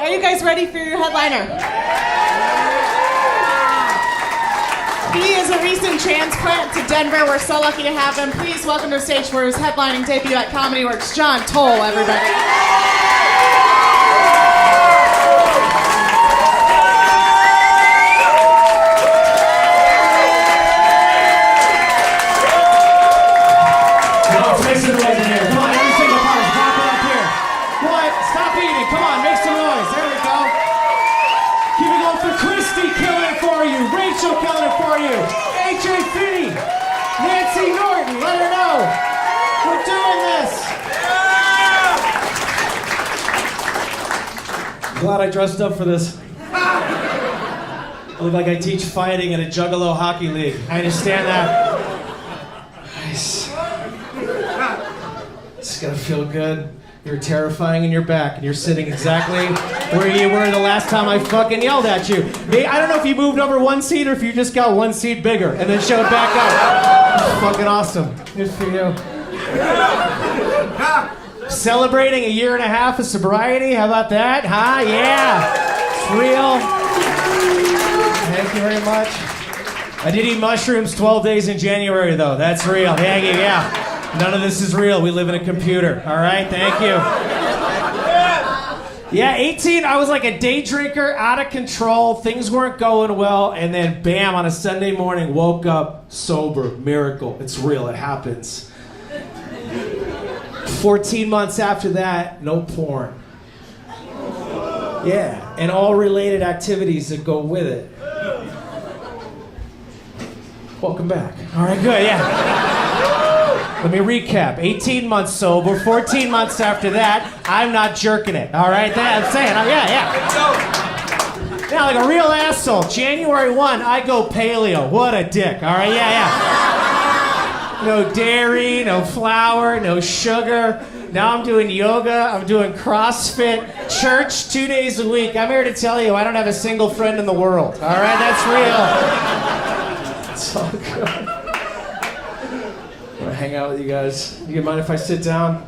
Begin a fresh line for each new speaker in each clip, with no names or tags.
Are you guys ready for your headliner? He is a recent transplant to Denver. We're so lucky to have him. Please welcome to the stage for his headlining debut at Comedy Works, John Tole, everybody.
Glad I dressed up for this. I look like I teach fighting in a Juggalo hockey league. I understand that. Nice. It's gonna feel good. You're terrifying in your back, and you're sitting exactly where you were the last time I fucking yelled at you. I don't know if you moved over one seat or if you just got one seat bigger and then showed back up. It's fucking awesome. Good for you. Celebrating a year and a half of sobriety, how about that? Huh? Yeah. It's real. Thank you very much. I did eat mushrooms 12 days in January, though. That's real. Thank you, yeah. None of this is real. We live in a computer. All right? Thank you. Yeah, 18, I was like a day drinker, out of control. Things weren't going well. And then, bam, on a Sunday morning, woke up sober. Miracle. It's real. It happens. 14 months after that, no porn. Yeah, and all related activities that go with it. Welcome back. All right, good, yeah. Let me recap. 18 months sober, 14 months after that, I'm not jerking it. All right, I'm saying, yeah. Now, like a real asshole, January 1, I go paleo. What a dick. All right, yeah. No dairy, no flour, no sugar. Now I'm doing yoga, I'm doing CrossFit, church 2 days a week. I'm here to tell you I don't have a single friend in the world. All right, that's real. It's all good. I want to hang out with you guys. You mind if I sit down?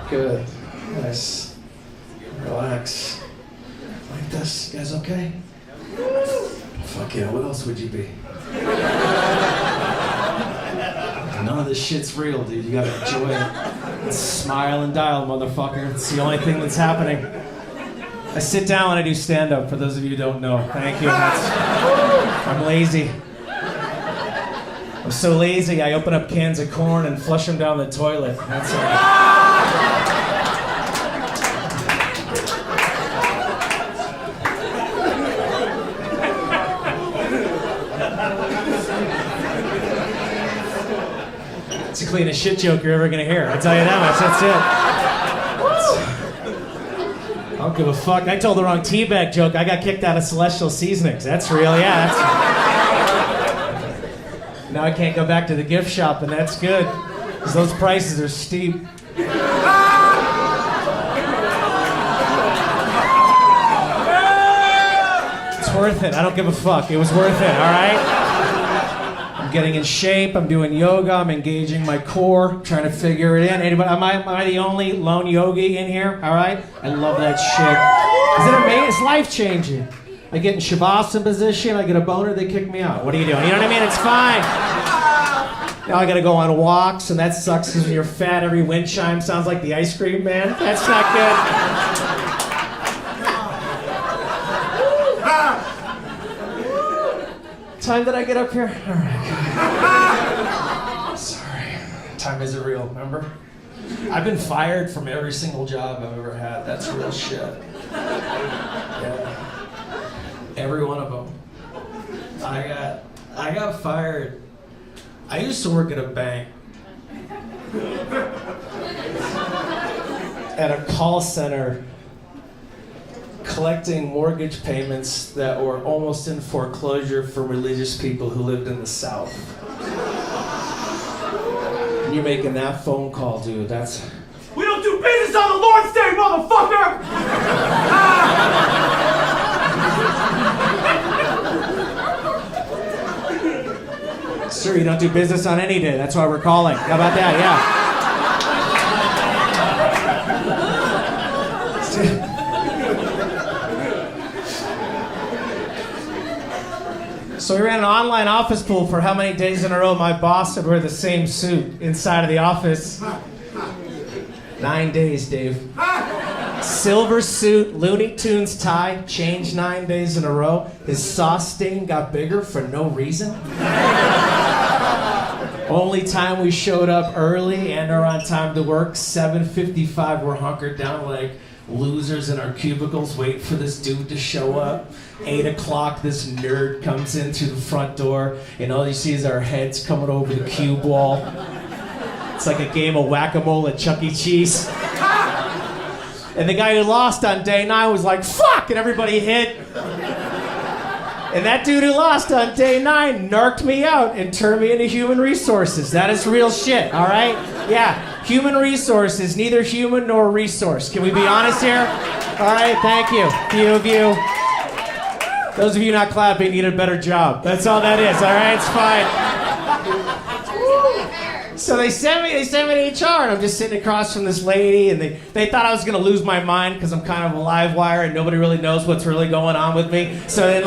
Good. Nice. Relax. Like this. You guys okay? Fuck yeah, what else would you be? None of this shit's real, dude. You gotta enjoy it. Smile and dial, motherfucker. It's the only thing that's happening. I sit down when I do stand-up, for those of you who don't know. Thank you. I'm lazy. I'm so lazy, I open up cans of corn and flush them down the toilet. That's it. It's the cleanest shit joke you're ever gonna hear. I tell you that much. That's it. I don't give a fuck. I told the wrong teabag joke. I got kicked out of Celestial Seasonings. That's real. Yeah. Now I can't go back to the gift shop, and that's good because those prices are steep. It's worth it. I don't give a fuck. It was worth it. All right. I'm getting in shape, I'm doing yoga, I'm engaging my core, trying to figure it in. Anybody, am I the only lone yogi in here? All right? I love that shit. Is it amazing? It's life-changing. I get in Shavasana position, I get a boner, they kick me out. What are you doing? You know what I mean? It's fine. Now I gotta go on walks, and that sucks because when you're fat, every wind chime sounds like the ice cream man. That's not good. Time that I get up here? All right. Sorry. Time isn't real, remember? I've been fired from every single job I've ever had. That's real shit. Yeah. Every one of them. I got fired. I used to work at a bank. At a call center, collecting mortgage payments that were almost in foreclosure for religious people who lived in the South. And you're making that phone call, dude. That's... We don't do business on the Lord's Day, motherfucker! Sir, you don't do business on any day. That's why we're calling. How about that? Yeah. So we ran an online office pool for how many days in a row my boss would wear the same suit inside of the office. 9 days, Dave. Silver suit, Looney Tunes tie, changed 9 days in a row. His sauce stain got bigger for no reason. Only time we showed up early and are on time to work, 7:55. We're hunkered down like losers in our cubicles, waiting for this dude to show up. 8 o'clock, this nerd comes in through the front door, and all you see is our heads coming over the cube wall. It's like a game of whack-a-mole at Chuck E. Cheese. And the guy who lost on day 9 was like, fuck, and everybody hit. And that dude who lost on day 9 narked me out and turned me into human resources. That is real shit, all right? Yeah, human resources, neither human nor resource. Can we be honest here? All right, thank you. Few of you. Those of you not clapping need a better job. That's all that is, all right? It's fine. So they sent me to HR, and I'm just sitting across from this lady, and they thought I was gonna lose my mind because I'm kind of a live wire and nobody really knows what's really going on with me. So then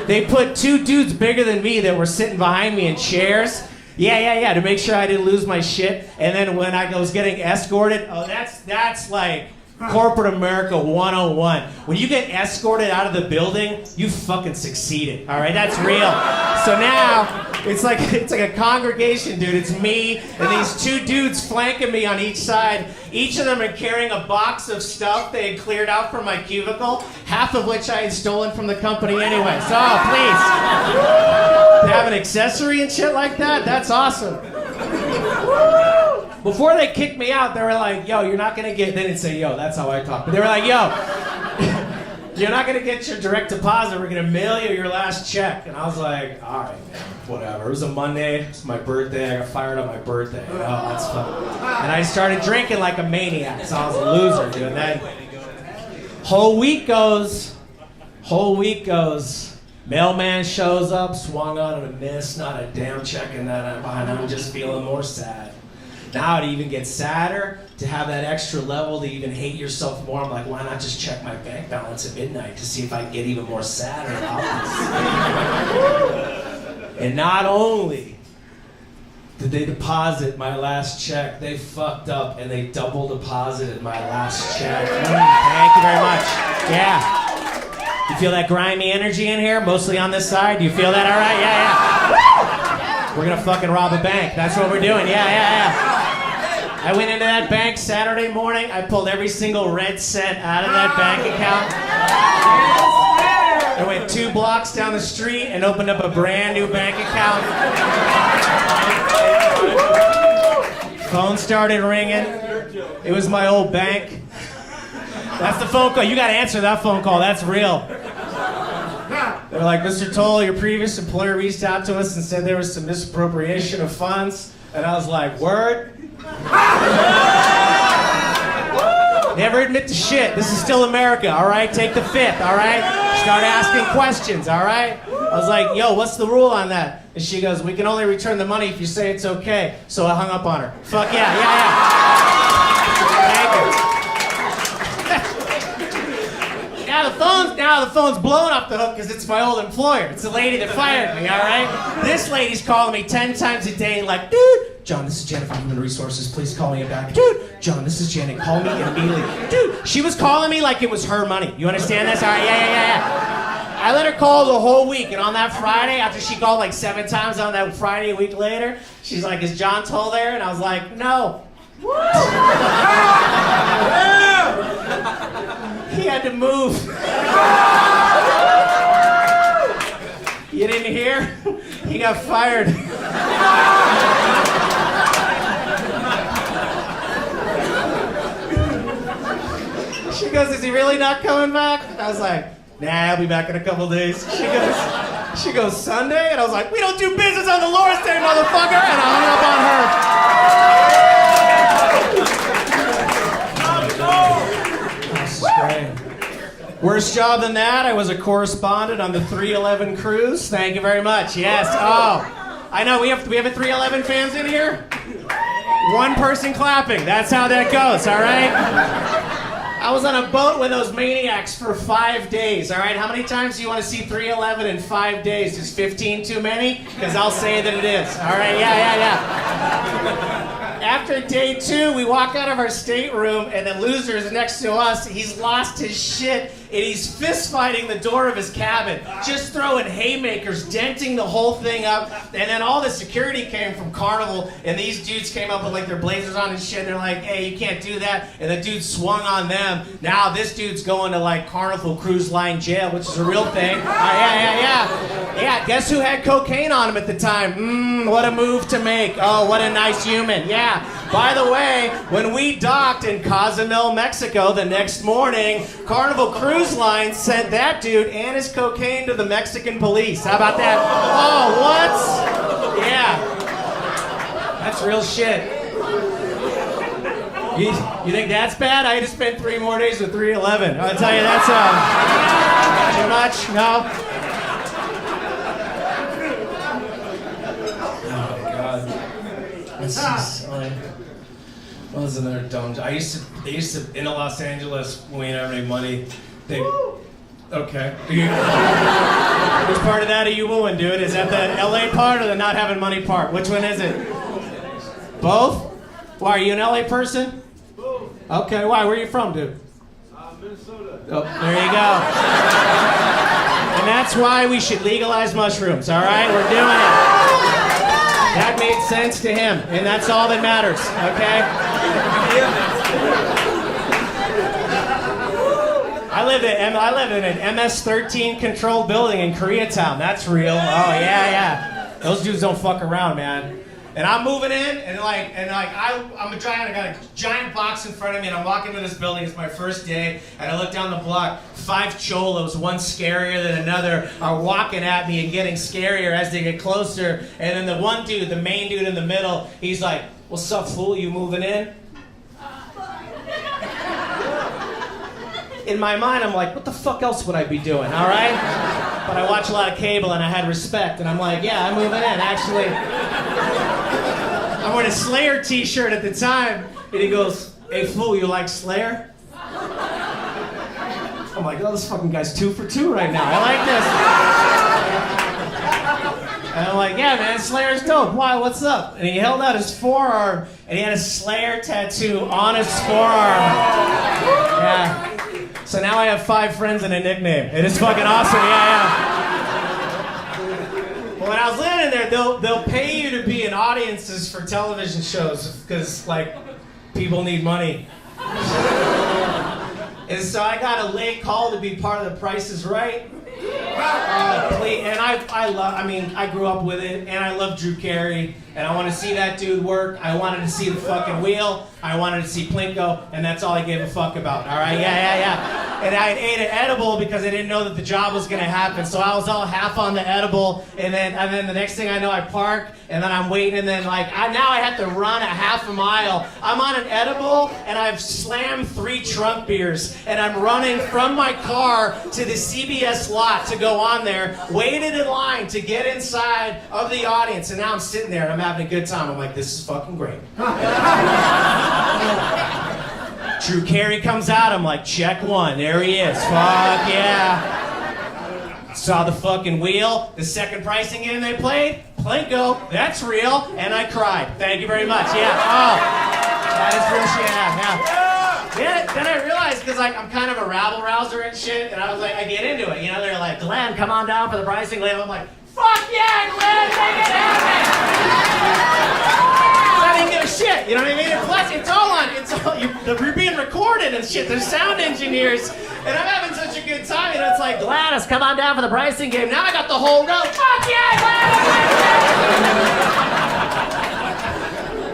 they put 2 dudes bigger than me that were sitting behind me in chairs. Yeah, to make sure I didn't lose my shit. And then when I was getting escorted, oh, that's like corporate America 101. When you get escorted out of the building, you fucking succeeded. All right, that's real. So now it's like a congregation, dude. It's me and these 2 dudes flanking me on each side. Each of them are carrying a box of stuff they had cleared out from my cubicle, half of which I had stolen from the company anyway. So please, to have an accessory and shit like that, that's awesome. Before they kicked me out, they were like, yo, you're not gonna get, they didn't say yo, that's how I talk, but they were like, yo, you're not gonna get your direct deposit, we're gonna mail you your last check. And I was like, all right, man, whatever. It was a Monday, it's my birthday, I got fired on my birthday. Oh, that's fun. And I started drinking like a maniac, so I was a loser, dude. And then whole week goes, mailman shows up, swung on and a miss, not a damn check in that, and I'm just feeling more sad. Now it even gets sadder to have that extra level to even hate yourself more. I'm like, why not just check my bank balance at midnight to see if I can get even more sadder about this? And not only did they deposit my last check, they fucked up and they double deposited my last check. Thank you very much. Yeah. You feel that grimy energy in here? Mostly on this side? Do you feel that all right? Yeah. We're gonna fucking rob a bank. That's what we're doing. Yeah. I went into that bank Saturday morning. I pulled every single red cent out of that bank account. I went 2 blocks down the street and opened up a brand new bank account. Phone started ringing. It was my old bank. That's the phone call. You gotta answer that phone call. That's real. They were like, Mr. Tole, your previous employer reached out to us and said there was some misappropriation of funds. And I was like, word? Never admit to shit. This is still America, all right? Take the 5th, all right? Start asking questions, all right? I was like, yo, what's the rule on that? And she goes, we can only return the money if you say it's okay. So I hung up on her. Fuck yeah. Thank you. Now the phone's blowing up the hook because it's my old employer. It's the lady that fired me, all right? This lady's calling me 10 times a day like, dude, John, this is Janet from Human Resources. Please call me back. Dude, John, this is Janet. Call me immediately. Dude, she was calling me like it was her money. You understand this? All right, yeah. I let her call the whole week, and on that Friday, after she called like 7 times on that Friday a week later, she's like, is John Tole there? And I was like, no. He had to move. You didn't hear? He got fired. She goes, is he really not coming back? I was like, nah, I'll be back in a couple days. She goes, Sunday? And I was like, we don't do business on the Lord's Day, motherfucker! And I hung up on her. This is great. Worst job than that, I was a correspondent on the 311 cruise. Thank you very much. Yes. Oh, I know. We have a 311 fans in here. 1 person clapping. That's how that goes. All right. I was on a boat with those maniacs for 5 days, all right? How many times do you want to see 311 in 5 days? Is 15 too many? Because I'll say that it is. All right, yeah. After day 2, we walk out of our stateroom, and the loser is next to us. He's lost his shit, and he's fist fighting the door of his cabin, just throwing haymakers, denting the whole thing up. And then all the security came from Carnival, and these dudes came up with like their blazers on and shit. They're like, hey, you can't do that. And the dude swung on them. Now this dude's going to like Carnival Cruise Line jail, which is a real thing. Yeah, guess who had cocaine on him at the time? What a move to make. Oh, what a nice human. Yeah. By the way, when we docked in Cozumel, Mexico the next morning, Carnival Cruise Line sent that dude and his cocaine to the Mexican police. How about that? Oh, what? Yeah. That's real shit. You think that's bad? I just spent 3 more days with 311. I'll tell you, that's too much. No? This is like, what was another dumb? They used to in Los Angeles when we didn't have any money. Okay. Which part of that are you wooing, dude? Is that the LA part or the not having money part? Which one is it? Both? Why, are you an LA person? Both. Okay, why? Where are you from, dude? Minnesota. Oh, there you go. And that's why we should legalize mushrooms, all right? We're doing it. That made sense to him, and that's all that matters, okay? I live in an MS-13 controlled building in Koreatown. That's real. Oh, yeah. Those dudes don't fuck around, man. And I'm moving in, and I'm a giant. I got a giant box in front of me, and I'm walking into this building. It's my first day, and I look down the block. 5 cholos, one scarier than another, are walking at me and getting scarier as they get closer. And then the one dude, the main dude in the middle, he's like, "What's up, fool? You moving in?" In my mind, I'm like, what the fuck else would I be doing, all right? But I watch a lot of cable, and I had respect, and I'm like, yeah, I'm moving in, actually. I'm wearing a Slayer t-shirt at the time, and he goes, "Hey, fool, you like Slayer?" I'm like, oh, this fucking guy's 2 for 2 right now. I like this. And I'm like, yeah, man, Slayer's dope. Why, what's up? And he held out his forearm, and he had a Slayer tattoo on his forearm. Yeah. So now I have 5 friends and a nickname. It is fucking awesome, yeah. Well, when I was living in there, they'll pay you to be in audiences for television shows because, like, people need money. And so I got a late call to be part of The Price is Right. And I grew up with it, and I love Drew Carey, and I want to see that dude work. I wanted to see the fucking wheel. I wanted to see Plinko, and that's all I gave a fuck about. All right, yeah. And I ate an edible because I didn't know that the job was gonna happen. So I was all half on the edible, and then the next thing I know, I park, and then I'm waiting, and then now I have to run a half a mile. I'm on an edible, and I've slammed 3 trunk beers, and I'm running from my car to the CBS lot to go on there, waited in line to get inside of the audience, and now I'm sitting there and I'm having a good time. I'm like, this is fucking great. Drew Carey comes out, I'm like, check 1, there he is. Fuck yeah. Saw the fucking wheel, the second pricing game they played, Plinko, that's real, and I cried. Thank you very much, yeah. Oh, that is real shit, yeah. Then I realized, because I'm kind of a rabble-rouser and shit, and I was like, I get into it. You know, they're like, Glenn, come on down for the pricing label. I'm like, fuck yeah, Glenn, make it happen! I didn't give a shit, you know what I mean? And plus, you're being recorded and shit. There's sound engineers, and I'm having such a good time. You know, it's like, Gladys, come on down for the pricing game. Now I got the whole row. Fuck yeah, Gladys!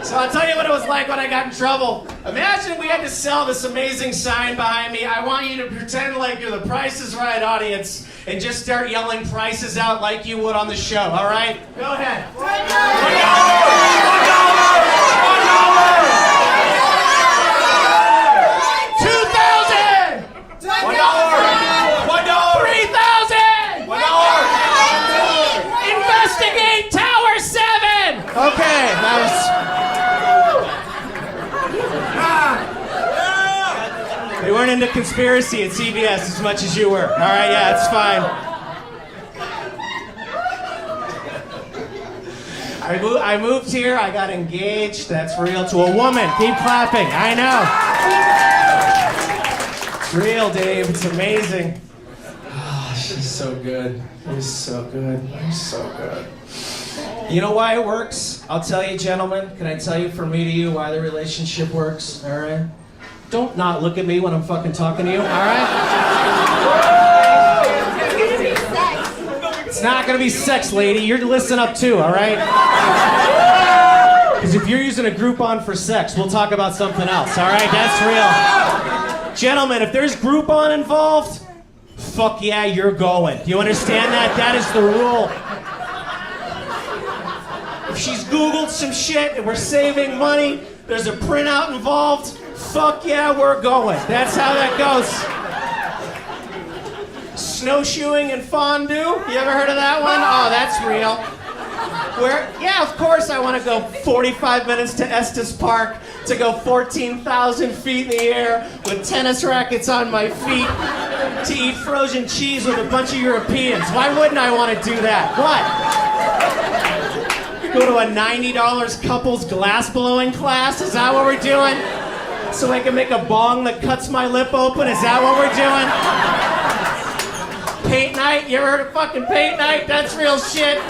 So I'll tell you what it was like when I got in trouble. Imagine we had to sell this amazing sign behind me. I want you to pretend like you're the Price is Right audience and just start yelling prices out like you would on the show, all right? Go ahead. $1. $2,000. $1. $3,000. Investigate Tower 7. Okay, that was. They weren't into conspiracy at CBS as much as you were. All right, yeah, it's fine. I moved here, I got engaged, that's real, to a woman. Keep clapping, I know. It's real, Dave, it's amazing. Oh, she's so good. She's so good. She's so good. You know why it works? I'll tell you, gentlemen. Can I tell you from me to you why the relationship works? All right? Don't not look at me when I'm fucking talking to you, all right? It's not gonna be sex, lady. You're listening up too, all right? Because if you're using a Groupon for sex, we'll talk about something else, all right? That's real. Gentlemen, if there's Groupon involved, fuck yeah, you're going. Do you understand that? That is the rule. If she's Googled some shit and we're saving money, there's a printout involved, fuck yeah, we're going. That's how that goes. Snowshoeing and fondue, you ever heard of that one? Oh, that's real. Yeah, of course I want to go 45 minutes to Estes Park to go 14,000 feet in the air with tennis rackets on my feet to eat frozen cheese with a bunch of Europeans. Why wouldn't I want to do that? What? Go to a $90 couples glass blowing class? Is that what we're doing? So I can make a bong that cuts my lip open? Is that what we're doing? Paint night? You ever heard of fucking paint night? That's real shit.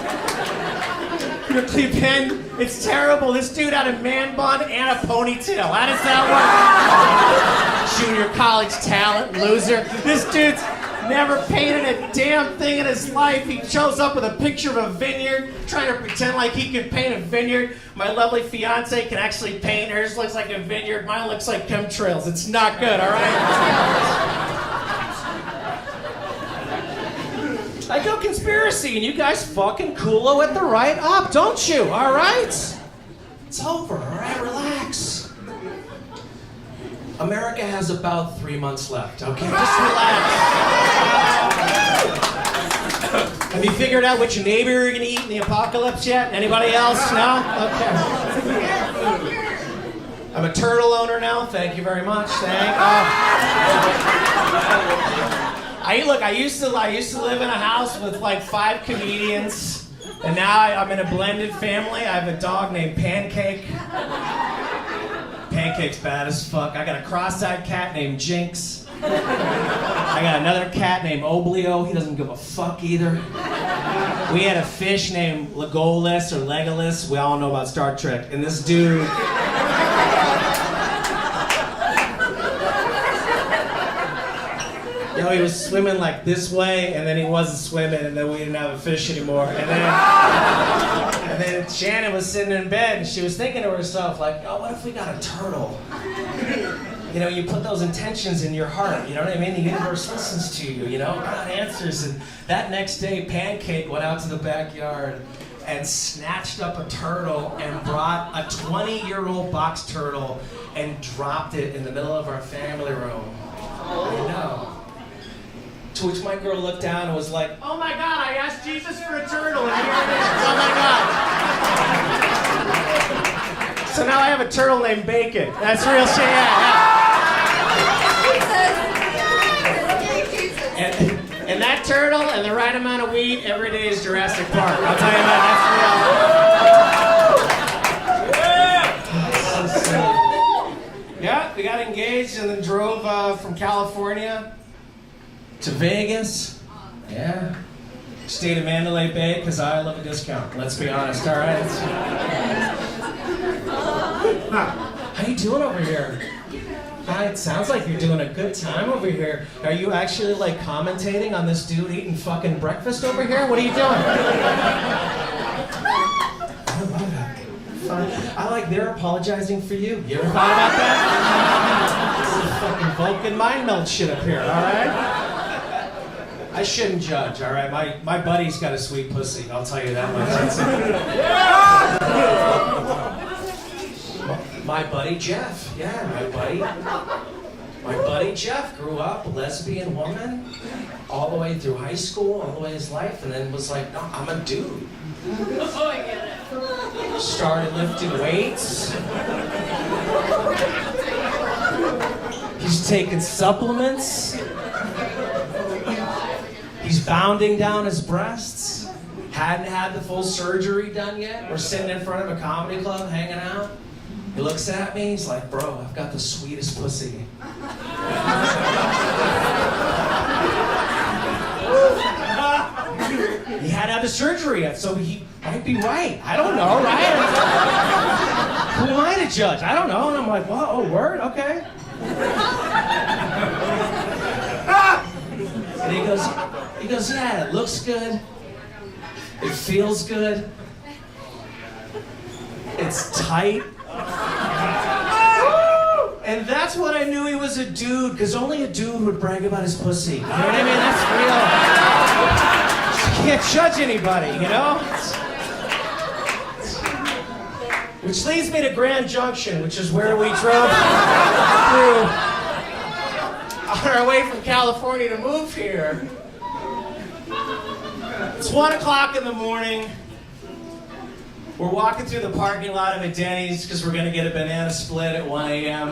Pen. It's terrible. This dude had a man bun and a ponytail. How does that work? Junior college talent, loser. This dude's never painted a damn thing in his life. He shows up with a picture of a vineyard, trying to pretend like he can paint a vineyard. My lovely fiance can actually paint. Hers looks like a vineyard. Mine looks like chemtrails. It's not good, all right? I go conspiracy, and you guys fucking coolo it the right up, don't you? All right? It's over, all right? Relax. America has about 3 months left, okay? Just relax. Have you figured out which neighbor you're gonna eat in the apocalypse yet? Anybody else? No? Okay. I'm a turtle owner now. Thank you very much. I used to live in a house with like 5 comedians, and now I'm in a blended family. I have a dog named Pancake. Pancake's bad as fuck. I got a cross-eyed cat named Jinx. I got another cat named Oblio. He doesn't give a fuck either. We had a fish named Legolas or Legolas. We all know about Star Trek. And this dude... You know, he was swimming like this way, and then he wasn't swimming, and then we didn't have a fish anymore. And then Shannon was sitting in bed, and she was thinking to herself, like, oh, what if we got a turtle? You know, you put those intentions in your heart, you know what I mean? The universe listens to you, you know? God answers. And that next day, Pancake went out to the backyard and snatched up a turtle and brought a 20-year-old box turtle and dropped it in the middle of our family room. I know. To which my girl looked down and was like, oh my God, I asked Jesus for a turtle and here it is. Oh my God. So now I have a turtle named Bacon. That's real shit. Yeah. And that turtle and the right amount of weed every day is Jurassic Park. I'll tell you that. That's real. Yeah, we got engaged and then drove from California to Vegas. Yeah. Stayed in Mandalay Bay because I love a discount. Let's be honest, all right? How you doing over here? It sounds like you're doing a good time over here. Are you actually like commentating on this dude eating fucking breakfast over here? What are you doing? I like they're apologizing for you. You ever thought about that? This is fucking Vulcan mind meld shit up here, all right? I shouldn't judge, all right? My buddy's got a sweet pussy, I'll tell you that much. My buddy Jeff, yeah, my buddy Jeff grew up a lesbian woman all the way through high school, all the way his life, and then was like, no, I'm a dude. Oh, I get it. Started lifting weights. He's taking supplements. He's bounding down his breasts. Hadn't had the full surgery done yet. We're sitting in front of a comedy club hanging out. He looks at me, he's like, bro, I've got the sweetest pussy. He hadn't had the surgery yet, so he might be right. I don't know, right? Who am I to judge? I don't know. And I'm like, what? Oh, word? Okay. And he goes, yeah, it looks good. It feels good. It's tight. And that's when I knew he was a dude, because only a dude would brag about his pussy. You know what I mean? That's real. You can't judge anybody, you know? Which leads me to Grand Junction, which is where we drove through on our way from California to move here. It's 1 o'clock in the morning. We're walking through the parking lot of a Denny's because we're gonna get a banana split at 1 a.m.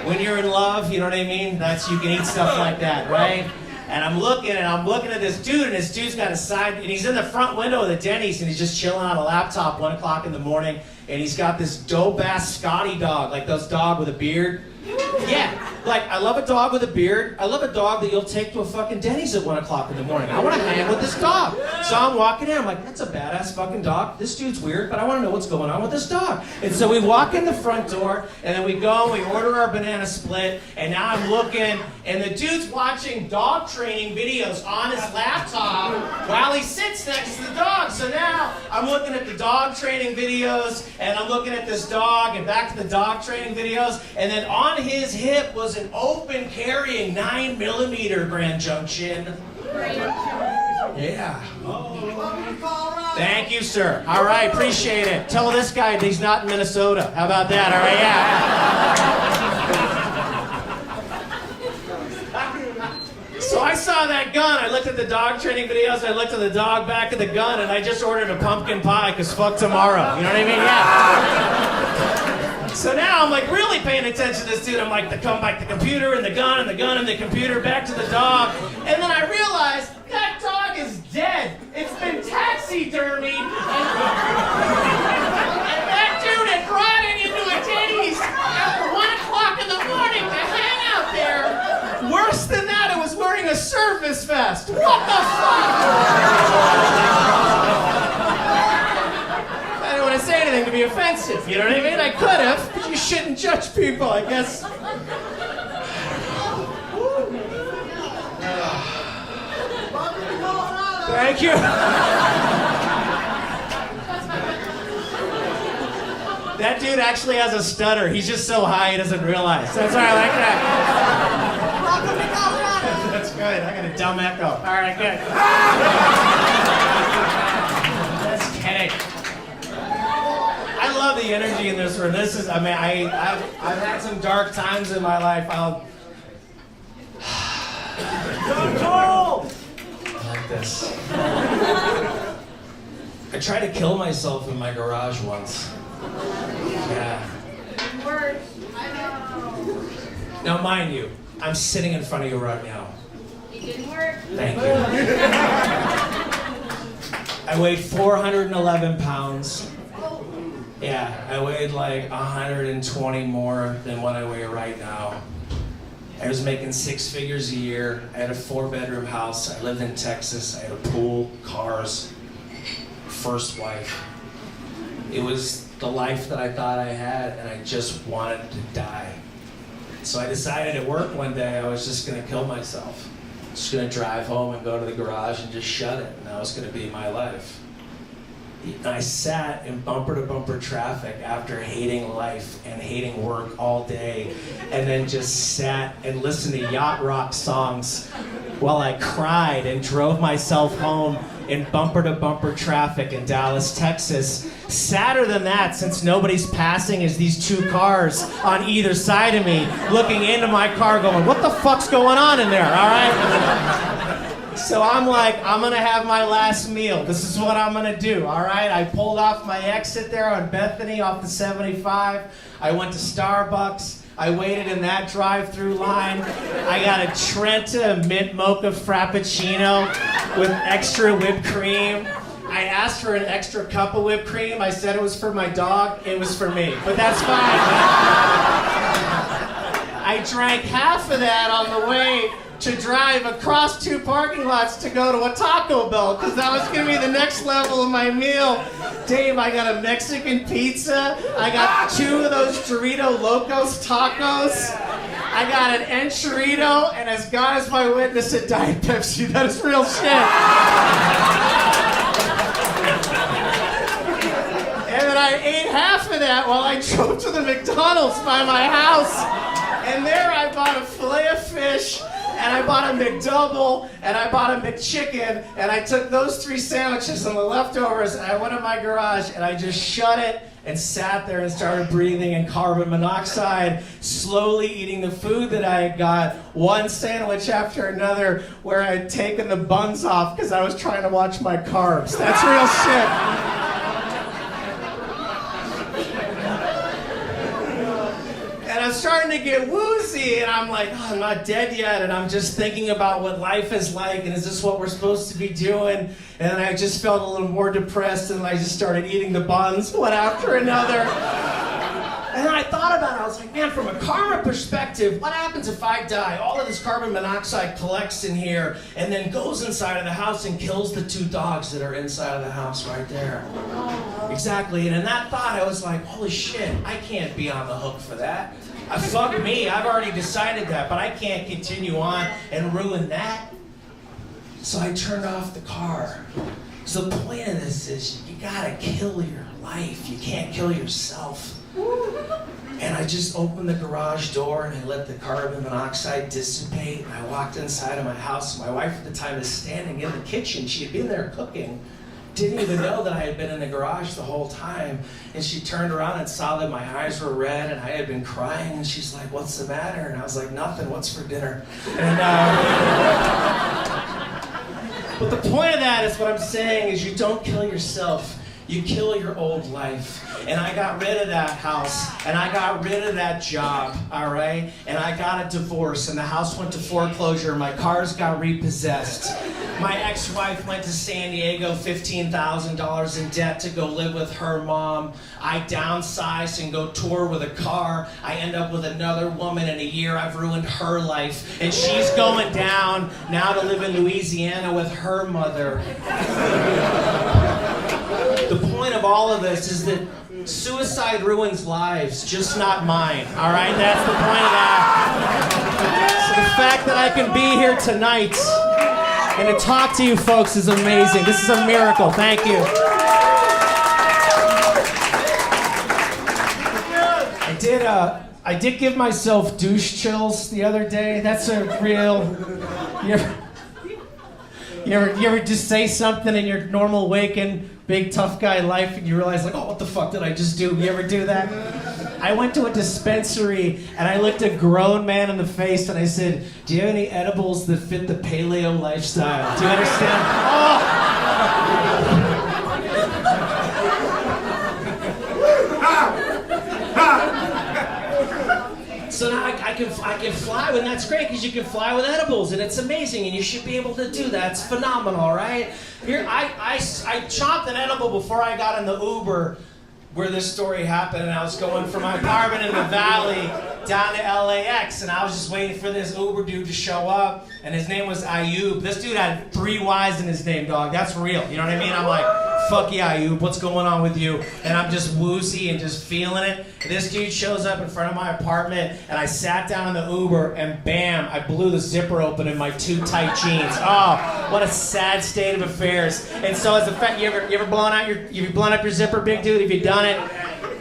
When you're in love, you know what I mean? You can eat stuff like that, right? And I'm looking at this dude, and this dude's got a side, and he's in the front window of the Denny's, and he's just chilling on a laptop 1 o'clock in the morning, and he's got this dope-ass Scotty dog, like those dog with a beard. Yeah, like, I love a dog with a beard. I love a dog that you'll take to a fucking Denny's at 1 o'clock in the morning. I want to hang with this dog. So I'm walking in, I'm like, that's a badass fucking dog. This dude's weird, but I want to know what's going on with this dog. And so we walk in the front door, and then we go, and we order our banana split, and now I'm looking, and the dude's watching dog training videos on his laptop while he sits next to the dog. So now I'm looking at the dog training videos, and I'm looking at this dog, and back to the dog training videos, and then on his hip was an open carrying 9mm Grand Junction. Yeah. Thank you, sir. All right, appreciate it. Tell this guy he's not in Minnesota. How about that? All right, yeah. So I saw that gun. I looked at the dog training videos. I looked at the dog back of the gun, and I just ordered a pumpkin pie because fuck tomorrow. You know what I mean? Yeah. So now I'm like really paying attention to this dude. I'm like, come back the computer and the gun and the gun and the computer, back to the dog. And then I realized that dog is dead. It's been taxidermied. And that dude had brought it into a Denny's at 1 o'clock in the morning to hang out there. Worse than that, it was wearing a service vest. What the fuck? I don't want to say anything to be offensive, you know what I mean? I could have, but you shouldn't judge people, I guess. Thank you. That dude actually has a stutter. He's just so high he doesn't realize. That's why I like that. That's good. I got a dumb echo. All right, good. Just kidding. I love the energy in this room. This is, I mean, I've had some dark times in my life. I like this. I tried to kill myself in my garage once. Yeah.
Didn't work. I know.
Now, mind you, I'm sitting in front of you right now.
It didn't work.
Thank you. I weighed 411 pounds. Yeah, I weighed like 120 more than what I weigh right now. I was making 6 figures a year. I had a 4-bedroom house. I lived in Texas. I had a pool, cars, first wife. It was the life that I thought I had, and I just wanted to die. So I decided at work one day I was just gonna kill myself. Just gonna drive home and go to the garage and just shut it, and that was gonna be my life. And I sat in bumper-to-bumper traffic after hating life and hating work all day, and then just sat and listened to yacht rock songs while I cried and drove myself home in bumper-to-bumper traffic in Dallas, Texas. Sadder than that, since nobody's passing, is these 2 cars on either side of me looking into my car going, what the fuck's going on in there, all right? So I'm like, I'm gonna have my last meal. This is what I'm gonna do, all right? I pulled off my exit there on Bethany off the 75. I went to Starbucks. I waited in that drive-through line. I got a Trenta mint mocha frappuccino with extra whipped cream. I asked for an extra cup of whipped cream. I said it was for my dog. It was for me, but that's fine. I drank half of that on the way to drive across 2 parking lots to go to a Taco Bell, because that was gonna be the next level of my meal. Dave, I got a Mexican pizza. I got 2 of those Dorito Locos tacos. I got an enchilada, and as God is my witness, a Diet Pepsi. That is real shit. And then I ate half of that while I drove to the McDonald's by my house. And there I bought a fillet of fish, and I bought a McDouble, and I bought a McChicken, and I took those 3 sandwiches and the leftovers, and I went in my garage, and I just shut it and sat there and started breathing in carbon monoxide, slowly eating the food that I had got, one sandwich after another, where I had taken the buns off because I was trying to watch my carbs. That's real shit. And I'm starting to get woozy, and I'm like, oh, I'm not dead yet, and I'm just thinking about what life is like, and is this what we're supposed to be doing? And I just felt a little more depressed, and I just started eating the buns one after another. And then I thought about it, I was like, man, from a karma perspective, what happens if I die? All of this carbon monoxide collects in here, and then goes inside of the house and kills the 2 dogs that are inside of the house right there. Exactly, and in that thought, I was like, holy shit, I can't be on the hook for that. Fuck me, I've already decided that, but I can't continue on and ruin that. So I turned off the car. So the point of this is, you gotta kill your life. You can't kill yourself. And I just opened the garage door and I let the carbon monoxide dissipate. And I walked inside of my house. My wife at the time is standing in the kitchen. She had been there cooking. Didn't even know that I had been in the garage the whole time. And she turned around and saw that my eyes were red and I had been crying. And she's like, what's the matter? And I was like, nothing, what's for dinner? And but the point of that is, what I'm saying is, you don't kill yourself. You kill your old life. And I got rid of that house, and I got rid of that job, all right? And I got a divorce, and the house went to foreclosure, my cars got repossessed. My ex-wife went to San Diego, $15,000 in debt to go live with her mom. I downsized and go tour with a car. I end up with another woman in a year. I've ruined her life. And she's going down now to live in Louisiana with her mother. The point of all of this is that suicide ruins lives, just not mine, all right? That's the point of that. So the fact that I can be here tonight and to talk to you folks is amazing. This is a miracle. Thank you. I did give myself douche chills the other day. That's a real... You ever just say something in your normal waking, big tough guy life and you realize, like, oh, what the fuck did I just do? You ever do that? I went to a dispensary and I looked a grown man in the face and I said, do you have any edibles that fit the paleo lifestyle? Do you understand? Oh! So now I can fly, and that's great because you can fly with edibles, and it's amazing, and you should be able to do that. It's phenomenal, right? Here, I chopped an edible before I got in the Uber where this story happened, and I was going from my apartment in the valley down to LAX, and I was just waiting for this Uber dude to show up, and his name was Ayub. This dude had 3 Y's in his name, dog. That's real, you know what I mean? I'm like, fuck yeah, Ayub, what's going on with you? And I'm just woozy and just feeling it. This dude shows up in front of my apartment, and I sat down in the Uber, and bam, I blew the zipper open in my 2 tight jeans. Oh, what a sad state of affairs. And so as a fact, you ever blown up your zipper, big dude? Have you done it?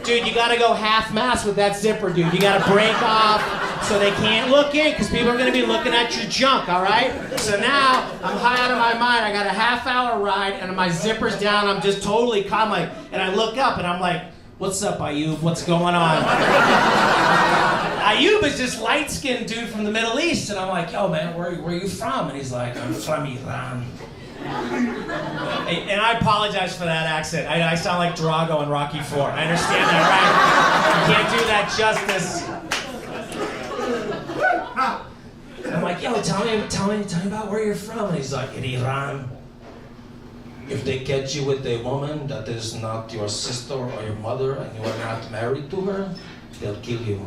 Dude, you gotta go half-mast with that zipper, dude. You gotta break off so they can't look in, because people are gonna be looking at your junk, all right? So now, I'm high out of my mind. I got a half-hour ride, and my zipper's down. I'm just totally calm, like, and I look up, and I'm like, what's up, Ayub? What's going on? Ayub is this light-skinned dude from the Middle East, and I'm like, yo, man, where are you from? And he's like, I'm from Iran. And I apologize for that accent. I sound like Drago in Rocky IV. I understand that, right? You can't do that justice. yo, tell me about where you're from. And he's like, in Iran. If they catch you with a woman that is not your sister or your mother and you are not married to her, they'll kill you.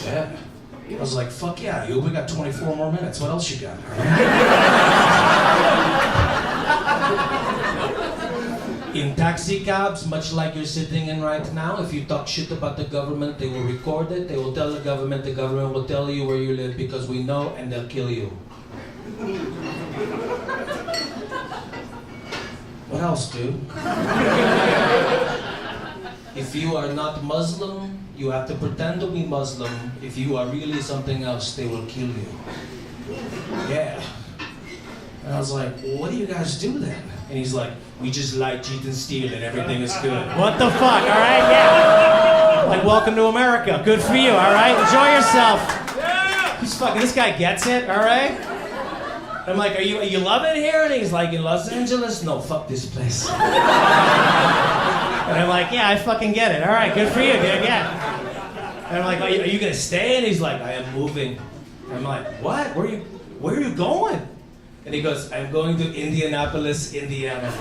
Yeah. I was like, fuck yeah, you. We got 24 more minutes. What else you got? In taxi cabs, much like you're sitting in right now, if you talk shit about the government, they will record it. They will tell the government will tell you where you live because we know, and they'll kill you. What else, dude? If you are not Muslim, you have to pretend to be Muslim. If you are really something else, they will kill you. Yeah. And I was like, well, what do you guys do then? And he's like, we just lie, cheat, and steal, and everything is good. What the fuck, all right? Yeah. Like, welcome to America. Good for you, all right? Enjoy yourself. He's fucking, this guy gets it, all right? I'm like, are you love it here? And he's like, in Los Angeles? No, fuck this place. And I'm like, yeah, I fucking get it. All right, good for you, dude, yeah. And I'm like, are you gonna stay? And he's like, I am moving. And I'm like, what? Where are you going? And he goes, I'm going to Indianapolis, Indiana.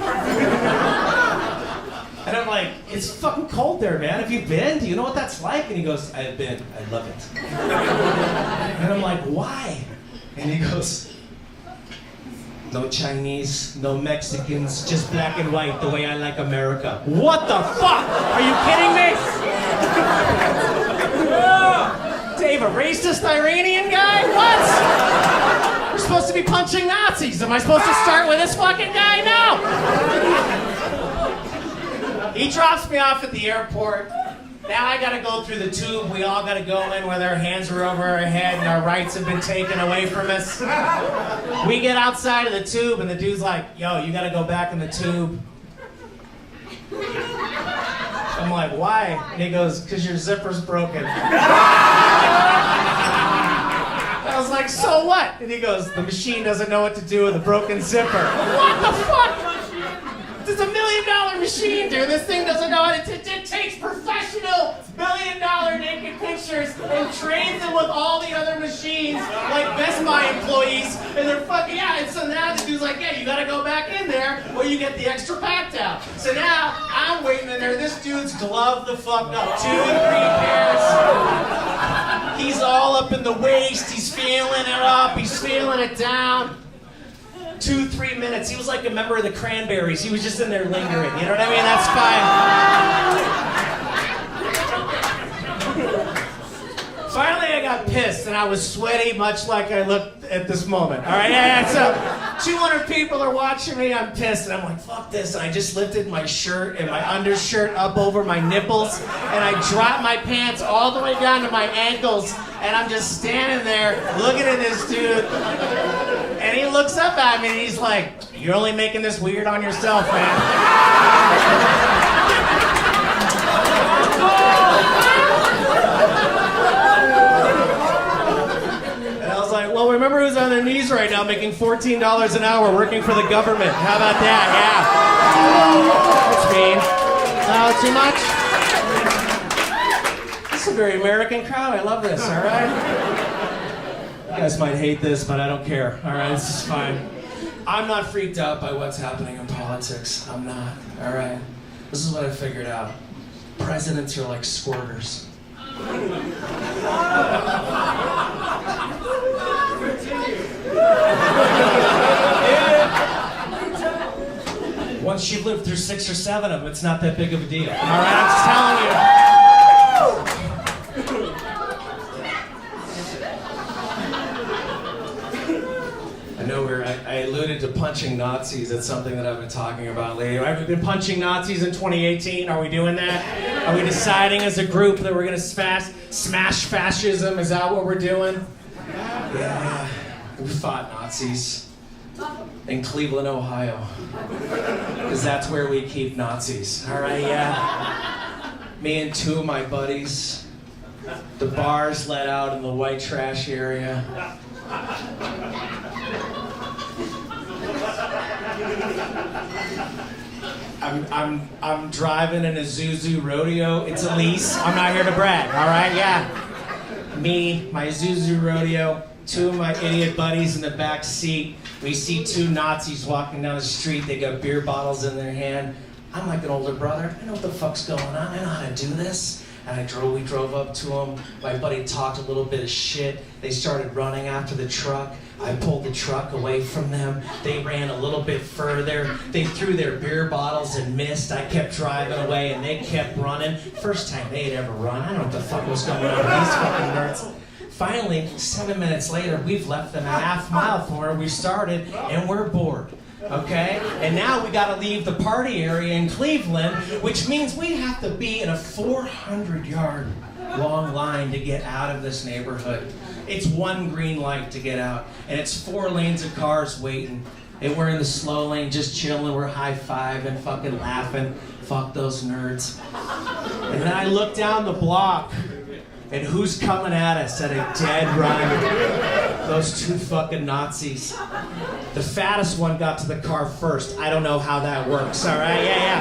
And I'm like, it's fucking cold there, man. Have you been? Do you know what that's like? And he goes, I have been. I love it. And I'm like, why? And he goes, no Chinese, no Mexicans, just black and white, the way I like America. What the fuck? Are you kidding me? Dave, a racist Iranian guy? What? We're supposed to be punching Nazis. Am I supposed to start with this fucking guy? No! He drops me off at the airport. Now I gotta go through the tube. We all gotta go in where our hands are over our head and our rights have been taken away from us. We get outside of the tube and the dude's like, yo, you gotta go back in the tube. I'm like, why? And he goes, because your zipper's broken. I was like, so what? And he goes, the machine doesn't know what to do with a broken zipper. What the fuck? This is $1 million machine, dude. This thing doesn't know how to... It takes professional $1 million naked pictures and trains them with all the other machines, like Best Buy employees, and they're fucking... Yeah, and so now the dude's like, yeah, you gotta go back in there or you get the extra packed out. So now, I'm waiting in there. This dude's gloved the fuck up. 2 and 3 pairs. He's all up in the waist. He's feeling it up. He's feeling it down. 2-3 minutes. He was like a member of the Cranberries. He was just in there lingering. You know what I mean? That's fine. Finally, I got pissed and I was sweaty, much like I look at this moment. All right, yeah. So 200 people are watching me. I'm pissed, and I'm like, fuck this. And I just lifted my shirt and my undershirt up over my nipples, and I dropped my pants all the way down to my ankles, and I'm just standing there looking at this dude. And he looks up at me and he's like, you're only making this weird on yourself, man. And I was like, well, remember who's on their knees right now making $14 an hour working for the government. How about that? Yeah. That's mean. Too much? This is a very American crowd. I love this, all right? You guys might hate this, but I don't care. All right, this is fine. I'm not freaked out by what's happening in politics. I'm not. All right. This is what I figured out. Presidents are like squirters. Once you've lived through 6 or 7 of them, it's not that big of a deal. All right, I'm just telling you. I alluded to punching Nazis. That's something that I've been talking about lately. I've been punching Nazis in 2018. Are we doing that? Are we deciding as a group that we're going to smash fascism? Is that what we're doing? Yeah. We fought Nazis in Cleveland, Ohio. Because that's where we keep Nazis. All right, yeah. Me and 2 of my buddies. The bars let out in the white trash area. I'm driving in a Zuzu rodeo. It's a lease. I'm not here to brag, all right? Yeah. me, my Zuzu rodeo, two of my idiot buddies in the back seat. We see two Nazis walking down the street. They got beer bottles in their hand. I'm like an older brother. I know what the fuck's going on. I know how to do this. And we drove up to them. My buddy talked a little bit of shit. They started running after the truck. I pulled the truck away from them. They ran a little bit further. They threw their beer bottles and missed. I kept driving away and they kept running. First time they had ever run. I don't know what the fuck was going on with these fucking nerds. Finally, 7 minutes later, we've left them a half mile from where we started and we're bored. Okay? And now we gotta leave the party area in Cleveland, which means we have to be in a 400-yard long line to get out of this neighborhood. It's one green light to get out, and it's 4 lanes of cars waiting. And we're in the slow lane just chilling, we're high-fiving, fucking laughing. Fuck those nerds. And then I look down the block, and who's coming at us at a dead run? Those two fucking Nazis. The fattest one got to the car first. I don't know how that works, all right? Yeah.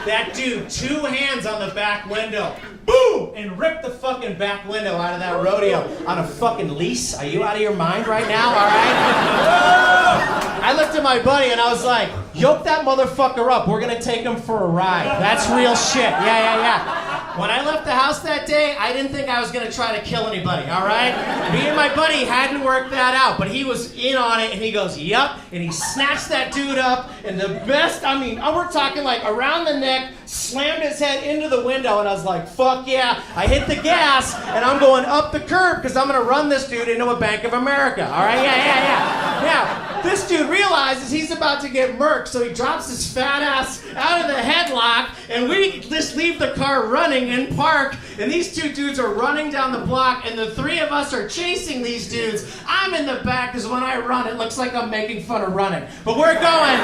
That dude, 2 hands on the back window. Boom! And ripped the fucking back window out of that rodeo on a fucking lease. Are you out of your mind right now, all right? I looked at my buddy and I was like, yoke that motherfucker up. We're gonna take him for a ride. That's real shit. Yeah. When I left the house that day, I didn't think I was gonna try to kill anybody, all right? Me and my buddy hadn't worked that out, but he was in on it and he goes, yup, and he snatched that dude up and the best, we're talking like around the neck, slammed his head into the window and I was like, fuck yeah. I hit the gas and I'm going up the curb because I'm gonna run this dude into a Bank of America, all right? Yeah. Now, this dude realizes he's about to get murked, so he drops his fat ass out of the headlock and we just leave the car running and park, and these 2 dudes are running down the block and the 3 of us are chasing these dudes. I'm in the back because when I run it looks like I'm making fun of running, but we're going.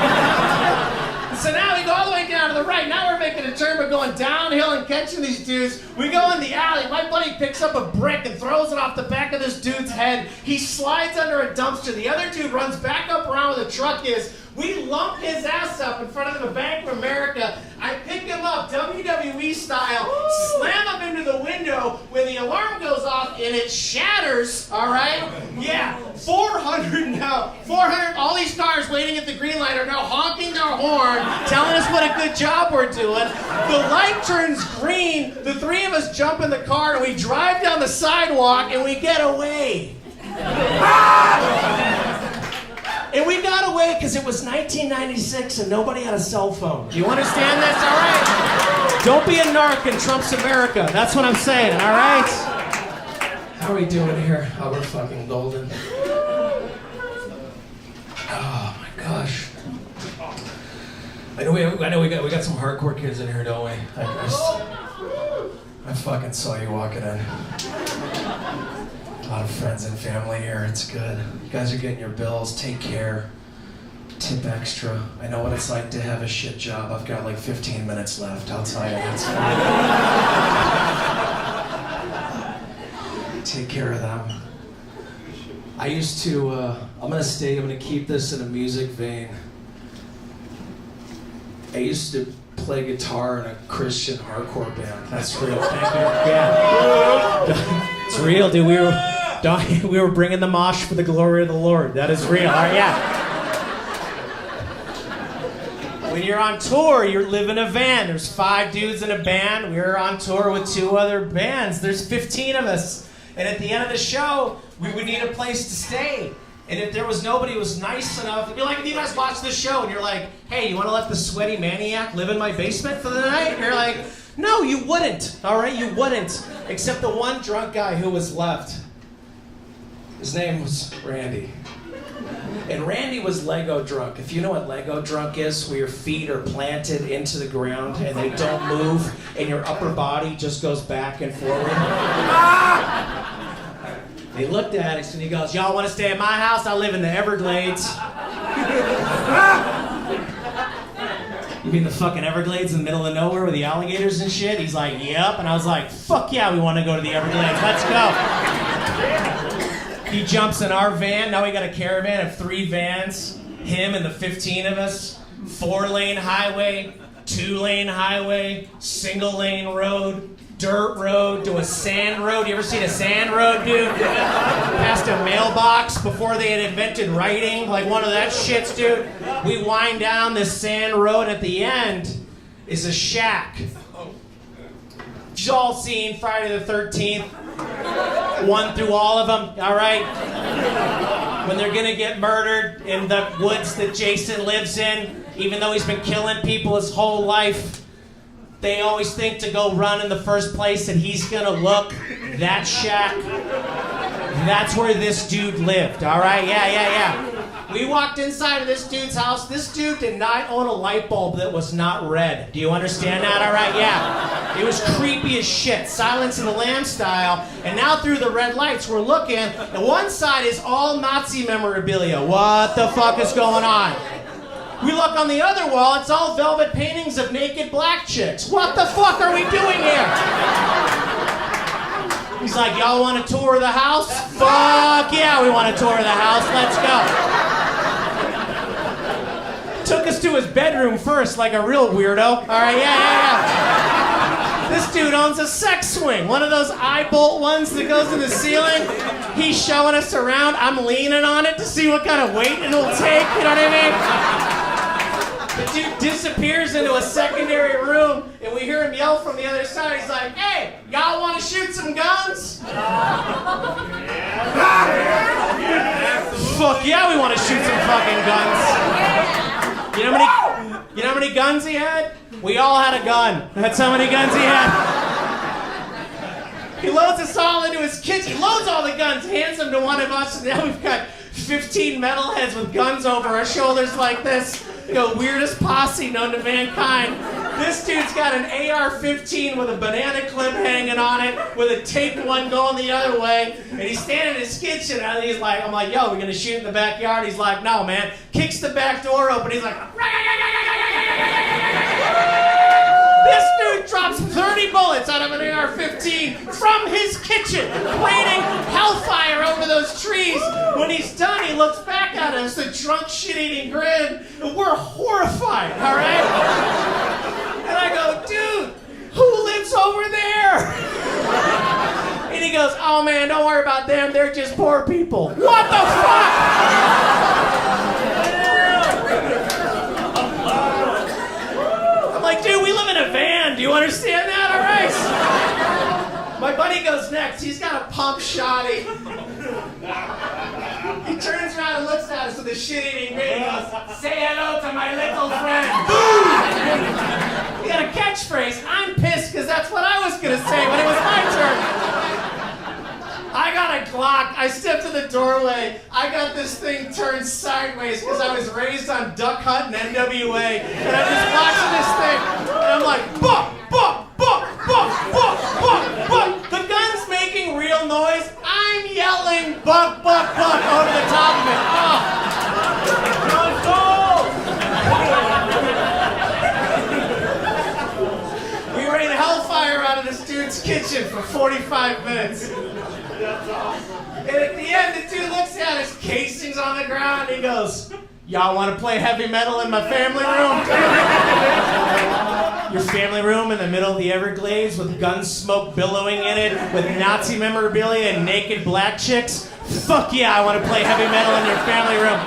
So now we go all the way down to the right. Now we're making a turn. We're going downhill and catching these dudes. We go in the alley. My buddy picks up a brick and throws it off the back of this dude's head. He slides under a dumpster. The other dude runs back up around where the truck is. We lump his ass up in front of the Bank of America. I pick him up, WWE style, slam him into the window when the alarm goes off and it shatters, all right? Yeah, 400 now. 400, all these cars waiting at the green light are now honking their horn, telling us what a good job we're doing. The light turns green, the 3 of us jump in the car and we drive down the sidewalk and we get away. And we got away because it was 1996 and nobody had a cell phone. Do you understand this? All right? Don't be a narc in Trump's America. That's what I'm saying, all right? How are we doing here? Oh, we're fucking golden. Oh, my gosh. I know we got some hardcore kids in here, don't we? I fucking saw you walking in. A lot of friends and family here. It's good. You guys are getting your bills. Take care. Tip extra. I know what it's like to have a shit job. I've got like 15 minutes left. I'll tell you. That's fine. Take care of them. I used to. I'm gonna keep this in a music vein. I used to play guitar in a Christian hardcore band. That's real. Thank you. Yeah. It's real, dude. We were bringing the mosh for the glory of the Lord. That is real. All right, yeah. When you're on tour, you live in a van. There's 5 dudes in a band. We were on tour with 2 other bands. There's 15 of us. And at the end of the show, we would need a place to stay. And if there was nobody who was nice enough, it'd be like if you guys watch this show and you're like, hey, you want to let the sweaty maniac live in my basement for the night? And you're like, no, you wouldn't. All right, you wouldn't. Except the one drunk guy who was left. His name was Randy. And Randy was Lego drunk. If you know what Lego drunk is, where your feet are planted into the ground and they don't move and your upper body just goes back and forward. He looked at us and he goes, y'all want to stay at my house? I live in the Everglades. You mean the fucking Everglades in the middle of nowhere with the alligators and shit? He's like, yep. And I was like, fuck yeah, we want to go to the Everglades. Let's go. He jumps in our van. Now we got a caravan of 3 vans. Him and the 15 of us. 4-lane highway, 2-lane highway, single-lane road. dirt road to a sand road. You ever seen a sand road, dude? Past a mailbox before they had invented writing, like one of that shits, dude. We wind down this sand road. At the end is a shack. You've all seen Friday the 13th. 1 through all of them, all right? When they're gonna get murdered in the woods that Jason lives in, even though he's been killing people his whole life, they always think to go run in the first place and he's gonna look. That shack, that's where this dude lived, all right? Yeah. We walked inside of this dude's house. This dude did not own a light bulb that was not red. Do you understand that? All right, yeah. It was creepy as shit, Silence of the Lambs style. And now through the red lights, we're looking, and one side is all Nazi memorabilia. What the fuck is going on? We look on the other wall, it's all velvet paintings of naked black chicks. What the fuck are we doing here? He's like, y'all want a tour of the house? Fuck yeah, we want a tour of the house. Let's go. Took us to his bedroom first, like a real weirdo. All right, yeah. This dude owns a sex swing, one of those eye bolt ones that goes in the ceiling. He's showing us around. I'm leaning on it to see what kind of weight it'll take. You know what I mean? The dude disappears into a secondary room, and we hear him yell from the other side. He's like, "Hey, y'all want to shoot some guns?" Fuck yeah, we want to shoot some fucking guns. You know how many guns he had? We all had a gun. That's how many guns he had. He loads us all into his kitchen. He loads all the guns, hands them to one of us, and now we've got 15 metalheads with guns over our shoulders like this. The weirdest posse known to mankind. This dude's got an AR-15 with a banana clip hanging on it, with a taped one going the other way, and he's standing in his kitchen, and he's like, I'm like, yo, we're gonna shoot in the backyard? He's like, no, man. Kicks the back door open, he's like, this dude drops 30 bullets out of an AR-15 from his kitchen, raining hellfire over those trees. When he's done, he looks back at us, the drunk, shit-eating grin, and we're horrified, all right? And I go, dude, who lives over there? And he goes, oh man, don't worry about them, they're just poor people. What the fuck? I'm like, dude, we live in a van. Do you understand that? All right. My buddy goes next. He's got a pump shotty. He turns around and looks at us with a shit-eating grin. He goes, say hello to my little friend. Boom! He got a catchphrase. I'm pissed because that's what I was going to say when it was my turn. I got a Glock. I step to the doorway. I got this thing turned sideways because I was raised on Duck Hunt and NWA. And I'm just watching this thing. And I'm like, buck, buck, buck, buck, buck, buck, buck. The gun's making real noise. I'm yelling, buck, buck, buck, over the top of it. We rained hellfire out of this dude's kitchen for 45 minutes. That's awesome. And at the end, the dude looks at his casings on the ground and he goes, y'all want to play heavy metal in my family room? Your family room in the middle of the Everglades with gun smoke billowing in it, with Nazi memorabilia and naked black chicks? Fuck yeah, I want to play heavy metal in your family room.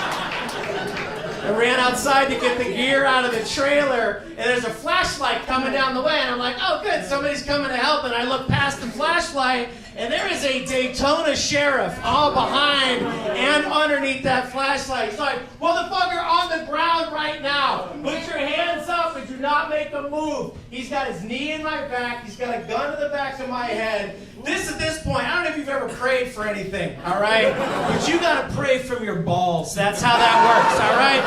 I ran outside to get the gear out of the trailer, and there's a flashlight coming down the way, and I'm like, oh good, somebody's coming to help, and I look past the flashlight, and there is a Daytona sheriff all behind and underneath that flashlight. He's like, motherfucker, on the ground right now. Put your hands up and do not make a move. He's got his knee in my back. He's got a gun to the back of my head. At this point, I don't know if you've ever prayed for anything, all right? But you got to pray from your balls. That's how that works, all right?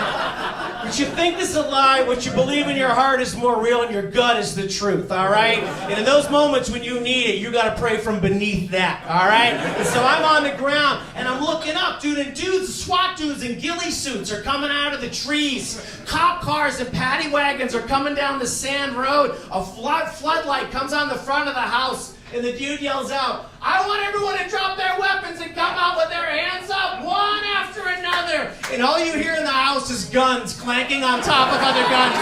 What you think is a lie, what you believe in your heart is more real, and your gut is the truth, all right? And in those moments when you need it, you got to pray from beneath that, all right? And so I'm on the ground, and I'm looking up, dude, and SWAT dudes in ghillie suits are coming out of the trees. Cop cars and paddy wagons are coming down the sand road. A floodlight comes on the front of the house. And the dude yells out, I want everyone to drop their weapons and come out with their hands up, one after another. And all you hear in the house is guns clanking on top of other guns.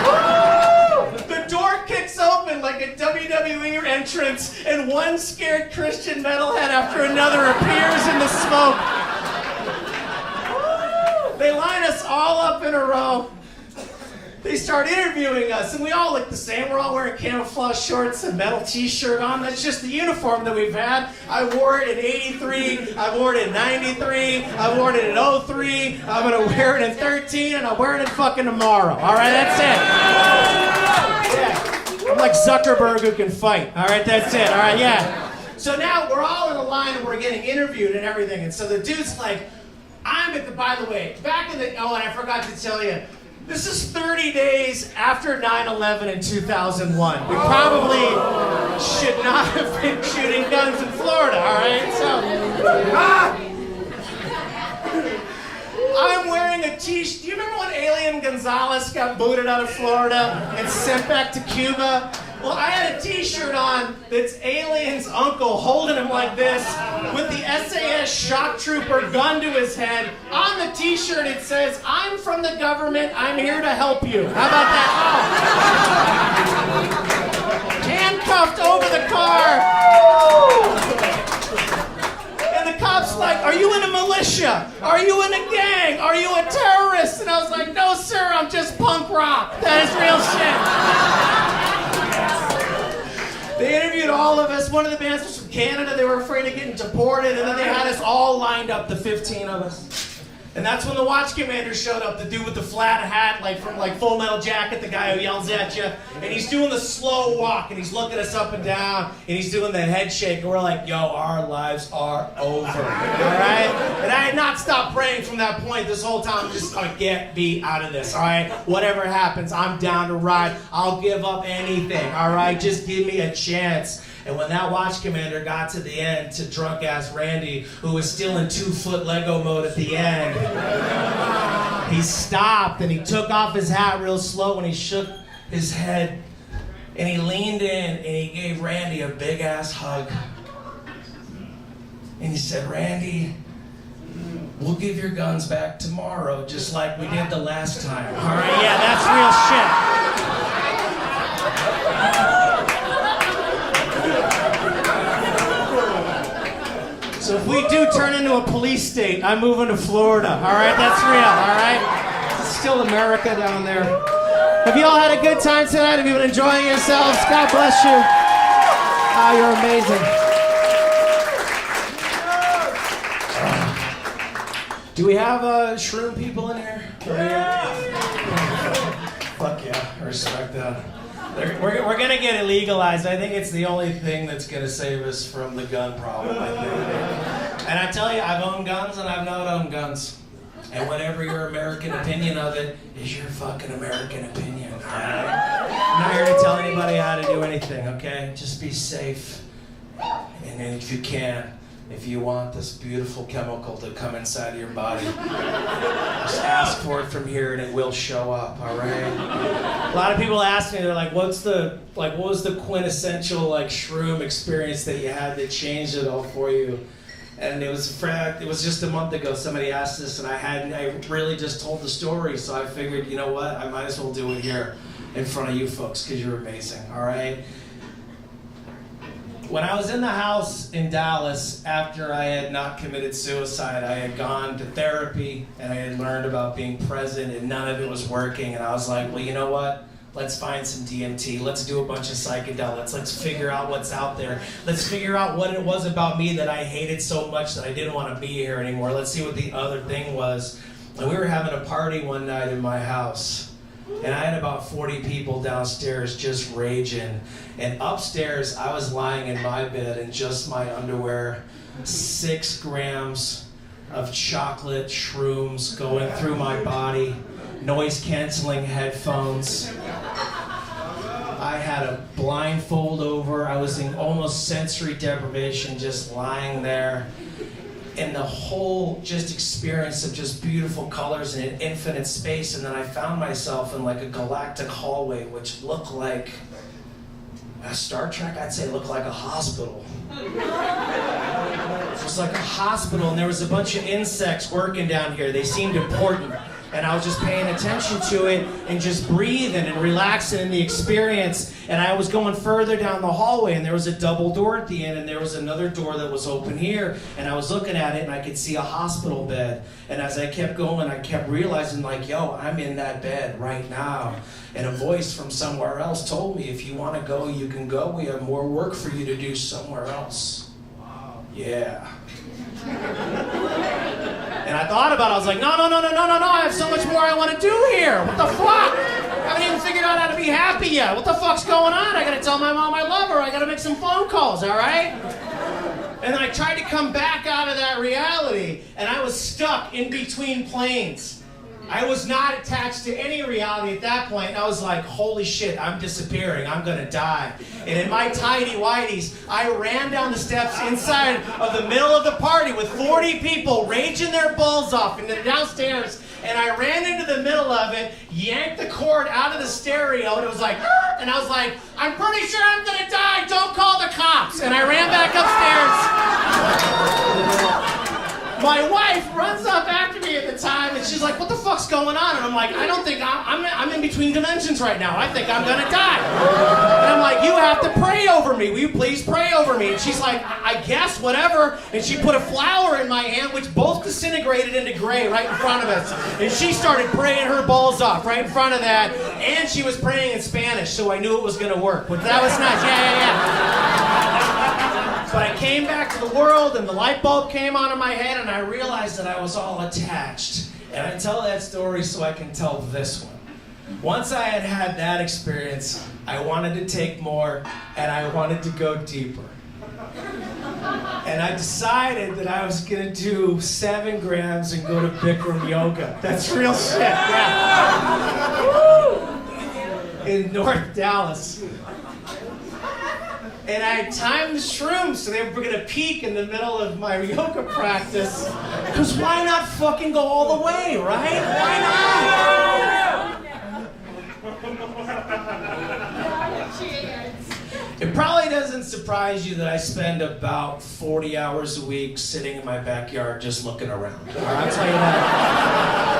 Woo! The door kicks open like like a WWE entrance, and one scared Christian metalhead after another appears in the smoke. They line us all up in a row. They start interviewing us, and we all look the same. We're all wearing camouflage shorts and metal t-shirt on. That's just the uniform that we've had. I wore it in 83, I wore it in 93, I wore it in 03, I'm gonna wear it in 13, and I'll wear it in fucking tomorrow. All right, that's it. Yeah. I'm like Zuckerberg who can fight. All right, that's it. All right, yeah. So now we're all in a line, and we're getting interviewed and everything. And so the dude's like, by the way, back in the, and I forgot to tell you, this is 30 days after 9/11 in 2001. We probably should not have been shooting guns in Florida, all right? So, I'm wearing a t-shirt. Do you remember when Alien Gonzalez got booted out of Florida and sent back to Cuba? Well, I had a t-shirt on that's Alien's uncle holding him like this with the SAS shock trooper gun to his head. On the t-shirt it says, "I'm from the government, I'm here to help you." How about that? Oh. Handcuffed over the car. And the cop's like, "Are you in a militia? Are you in a gang? Are you a terrorist?" And I was like, "No, sir, I'm just punk rock. That is real shit." They interviewed all of us. One of the bands was from Canada. They were afraid of getting deported, and then they had us all lined up, the 15 of us. And that's when the watch commander showed up, the dude with the flat hat, like from like Full Metal Jacket, the guy who yells at you. And he's doing the slow walk, and he's looking us up and down, and he's doing the head shake, and we're like, yo, our lives are over, all right? And I had not stopped praying from that point this whole time, just like, get me out of this, all right? Whatever happens, I'm down to ride. I'll give up anything, all right? Just give me a chance. And when that watch commander got to the end, to drunk-ass Randy, who was still in 2-foot Lego mode at the end, he stopped and he took off his hat real slow and he shook his head and he leaned in and he gave Randy a big-ass hug. And he said, "Randy, we'll give your guns back tomorrow, just like we did the last time." All right, yeah, that's real shit. So if we do turn into a police state, I'm moving to Florida. All right, that's real. All right, it's still America down there. Have you all had a good time tonight? Have you been enjoying yourselves? God bless you. Oh, you're amazing. Do we have shroom people in here? Fuck yeah, I respect that. We're gonna get it legalized. I think it's the only thing that's gonna save us from the gun problem, I think. And I tell you, I've owned guns and I've not owned guns. And whatever your American opinion of it is your fucking American opinion, all right? I'm not here to tell anybody how to do anything, okay? Just be safe. And then if you can, if you want this beautiful chemical to come inside of your body, just ask for it from here and it will show up, all right? A lot of people ask me, they're like, what was the quintessential like shroom experience that you had that changed it all for you? And it was just a month ago somebody asked this and I really just told the story, so I figured, you know what, I might as well do it here in front of you folks because you're amazing, all right? When I was in the house in Dallas, after I had not committed suicide, I had gone to therapy and I had learned about being present and none of it was working. And I was like, well, you know what? Let's find some DMT. Let's do a bunch of psychedelics. Let's figure out what's out there. Let's figure out what it was about me that I hated so much that I didn't want to be here anymore. Let's see what the other thing was. And we were having a party one night in my house. And I had about 40 people downstairs just raging. And upstairs, I was lying in my bed in just my underwear, 6 grams of chocolate shrooms going through my body, noise-canceling headphones. I had a blindfold over. I was in almost sensory deprivation, just lying there. And the whole just experience of just beautiful colors and an infinite space. And then I found myself in like a galactic hallway, which looked like a Star Trek. I'd say it looked like a hospital. It was like a hospital, and there was a bunch of insects working down here. They seemed important. And I was just paying attention to it and just breathing and relaxing in the experience. And I was going further down the hallway, and there was a double door at the end, and there was another door that was open here. And I was looking at it, and I could see a hospital bed. And as I kept going, I kept realizing, like, yo, I'm in that bed right now. And a voice from somewhere else told me, if you want to go, you can go. We have more work for you to do somewhere else. Wow. Yeah. And I thought about it, I was like, no, I have so much more I want to do here. What the fuck? I haven't even figured out how to be happy yet. What the fuck's going on? I gotta tell my mom I love her. I gotta make some phone calls, all right? And then I tried to come back out of that reality, and I was stuck in between planes. I was not attached to any reality at that point. I was like, holy shit, I'm disappearing. I'm gonna die. And in my tidy whities, I ran down the steps inside of the middle of the party with 40 people raging their balls off into the downstairs. And I ran into the middle of it, yanked the cord out of the stereo, and it was like, and I was like, I'm pretty sure I'm gonna die. Don't call the cops. And I ran back upstairs. My wife runs up after me at the time, and she's like, what the fuck's going on? And I'm like, I don't think I'm in between dimensions right now. I think I'm gonna die. And I'm like, you have to pray over me. Will you please pray over me? And she's like, I guess, whatever. And she put a flower in my hand, which both disintegrated into gray right in front of us. And she started praying her balls off right in front of that. And she was praying in Spanish, so I knew it was gonna work. But that was nice. Yeah. But I came back to the world, and the light bulb came on in my head, and I realized that I was all attached. And I tell that story so I can tell this one. Once I had had that experience, I wanted to take more, and I wanted to go deeper. And I decided that I was gonna do 7 grams and go to Bikram yoga. That's real shit, yeah. In North Dallas. And I timed the shrooms so they were gonna peak in the middle of my yoga practice. Because why not fucking go all the way, right? Why not? It probably doesn't surprise you that I spend about 40 hours a week sitting in my backyard just looking around. All right, I'll tell you that.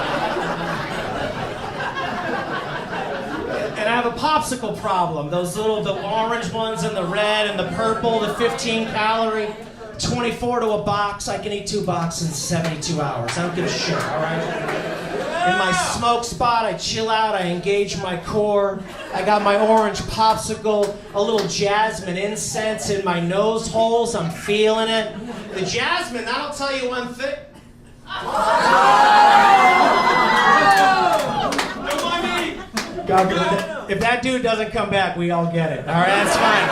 And I have a popsicle problem. Those the orange ones and the red and the purple, the 15 calorie, 24 to a box. I can eat 2 boxes in 72 hours. I don't give a shit, all right? In my smoke spot, I chill out, I engage my core. I got my orange popsicle, a little jasmine incense in my nose holes. I'm feeling it. The jasmine, that'll tell you one thing. God, if that dude doesn't come back, we all get it. All right, that's fine.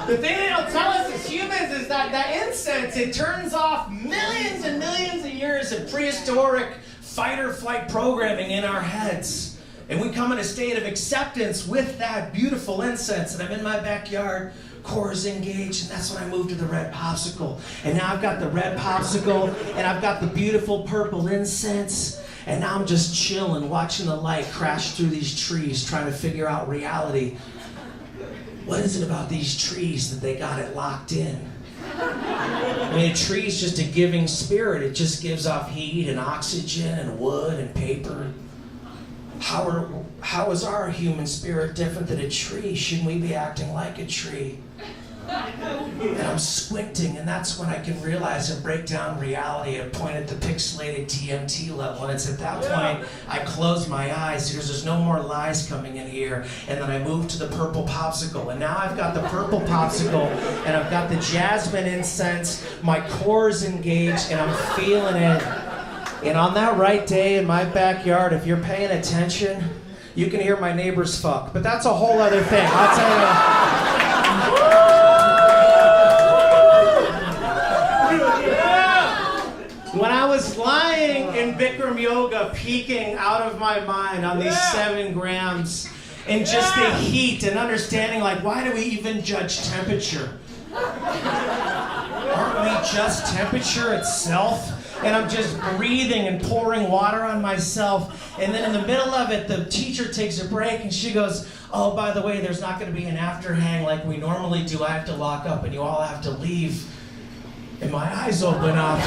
The thing they don't tell us as humans is that that incense, it turns off millions and millions of years of prehistoric fight-or-flight programming in our heads. And we come in a state of acceptance with that beautiful incense. And I'm in my backyard, core is engaged, and that's when I moved to the red popsicle. And now I've got the red popsicle, and I've got the beautiful purple incense. And now I'm just chilling, watching the light crash through these trees, trying to figure out reality. What is it about these trees that they got it locked in? I mean, a tree is just a giving spirit. It just gives off heat and oxygen and wood and paper. How is our human spirit different than a tree? Shouldn't we be acting like a tree? And I'm squinting, and that's when I can realize and break down reality at a point at the pixelated TMT level. And it's at that point I close my eyes because there's no more lies coming in here. And then I move to the purple popsicle. And now I've got the purple popsicle, and I've got the jasmine incense. My core is engaged, and I'm feeling it. And on that right day in my backyard, if you're paying attention, you can hear my neighbors fuck. But that's a whole other thing. I'll tell you. When I was lying in Bikram yoga, peeking out of my mind on these 7 grams, and just the heat and understanding, like, why do we even judge temperature? Aren't we just temperature itself? And I'm just breathing and pouring water on myself. And then in the middle of it, the teacher takes a break, and she goes, oh, by the way, there's not going to be an after hang like we normally do. I have to lock up, and you all have to leave. And my eyes open up.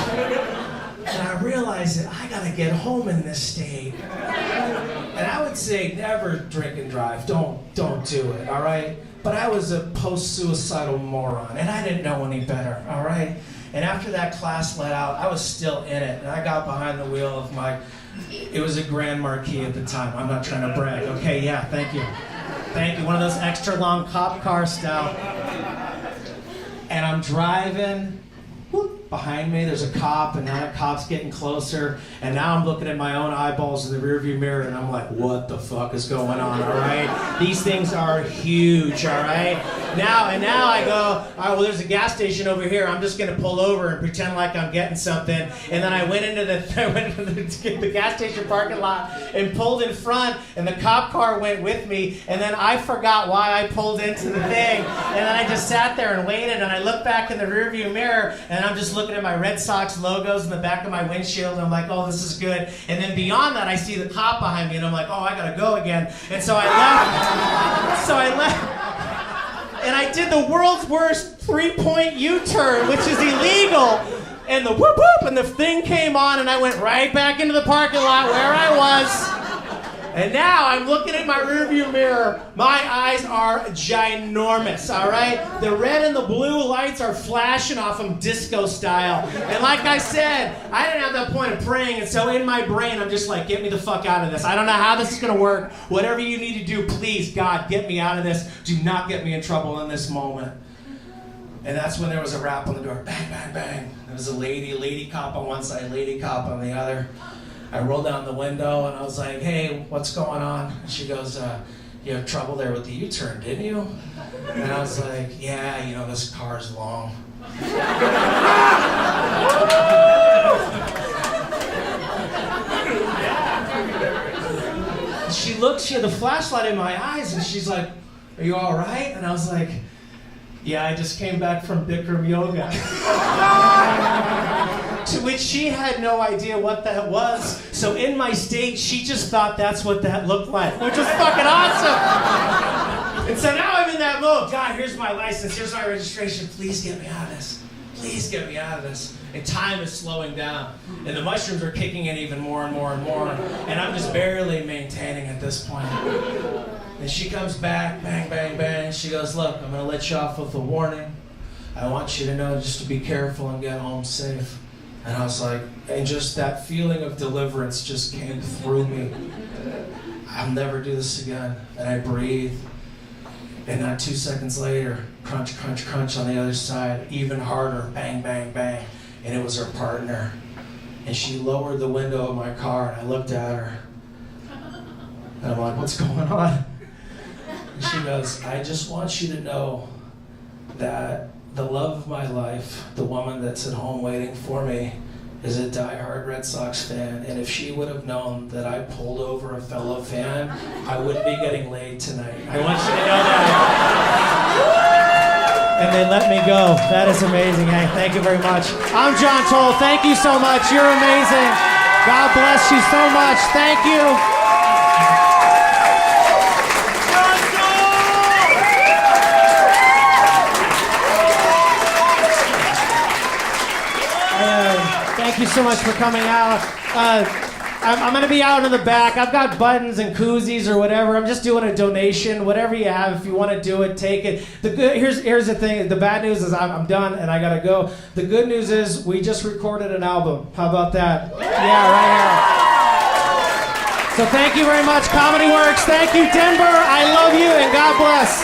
And I realized that I gotta get home in this state. And I would say never drink and drive. Don't do it, all right? But I was a post-suicidal moron, and I didn't know any better, all right? And after that class let out, I was still in it, and I got behind the wheel of it was a Grand Marquis at the time. I'm not trying to brag. Okay, yeah, thank you. Thank you. One of those extra long cop car style. And I'm driving. Whoop, behind me, there's a cop, and now that cop's getting closer. And now I'm looking at my own eyeballs in the rearview mirror, and I'm like, what the fuck is going on, all right? These things are huge, all right? Now I go, all right, well, there's a gas station over here. I'm just going to pull over and pretend like I'm getting something. And then I went into the gas station parking lot and pulled in front, and the cop car went with me. And then I forgot why I pulled into the thing. And then I just sat there and waited, and I looked back in the rearview mirror, and I'm just looking at my Red Sox logos in the back of my windshield, and I'm like, oh, this is good. And then beyond that, I see the cop behind me, and I'm like, oh, I gotta go again. And so I left. And I did the world's worst 3-point U-turn, which is illegal. And the whoop whoop, and the thing came on, and I went right back into the parking lot where I was. And now I'm looking at my rearview mirror. My eyes are ginormous, all right? The red and the blue lights are flashing off them disco style. And like I said, I didn't have that point of praying, and so in my brain, I'm just like, get me the fuck out of this. I don't know how this is gonna work. Whatever you need to do, please, God, get me out of this. Do not get me in trouble in this moment. And that's when there was a rap on the door. Bang, bang, bang. There was a lady cop on one side, lady cop on the other. I rolled down the window and I was like, hey, what's going on? And she goes, you had trouble there with the U-turn, didn't you? And I was like, yeah, you know, this car's long. She looked, she had the flashlight in my eyes, and she's like, are you all right? And I was like, yeah, I just came back from Bikram yoga. To which she had no idea what that was. So in my state, she just thought that's what that looked like, which was fucking awesome. And so now I'm in that mode. God, here's my license, here's my registration. Please get me out of this. Please get me out of this. And time is slowing down. And the mushrooms are kicking in even more and more and more. And I'm just barely maintaining at this point. And she comes back, bang, bang, bang. She goes, look, I'm gonna let you off with a warning. I want you to know just to be careful and get home safe. And I was like, and just that feeling of deliverance just came through me. I'll never do this again. And I breathed. And not 2 seconds later, crunch, crunch, crunch on the other side, even harder, bang, bang, bang. And it was her partner. And she lowered the window of my car, and I looked at her. And I'm like, what's going on? And she goes, I just want you to know that the love of my life, the woman that's at home waiting for me, is a diehard Red Sox fan, and if she would have known that I pulled over a fellow fan, I wouldn't be getting laid tonight. I want you to know that. And they let me go. That is amazing. Hey, thank you very much. I'm John Tole. Thank you so much. You're amazing. God bless you so much. Thank you. Thank you so much for coming out. I'm going to be out in the back. I've got buttons and koozies or whatever. I'm just doing a donation. Whatever you have, if you want to do it, take it. Here's the thing. The bad news is I'm done and I got to go. The good news is we just recorded an album. How about that? Yeah, right here. So thank you very much, Comedy Works. Thank you, Denver. I love you and God bless.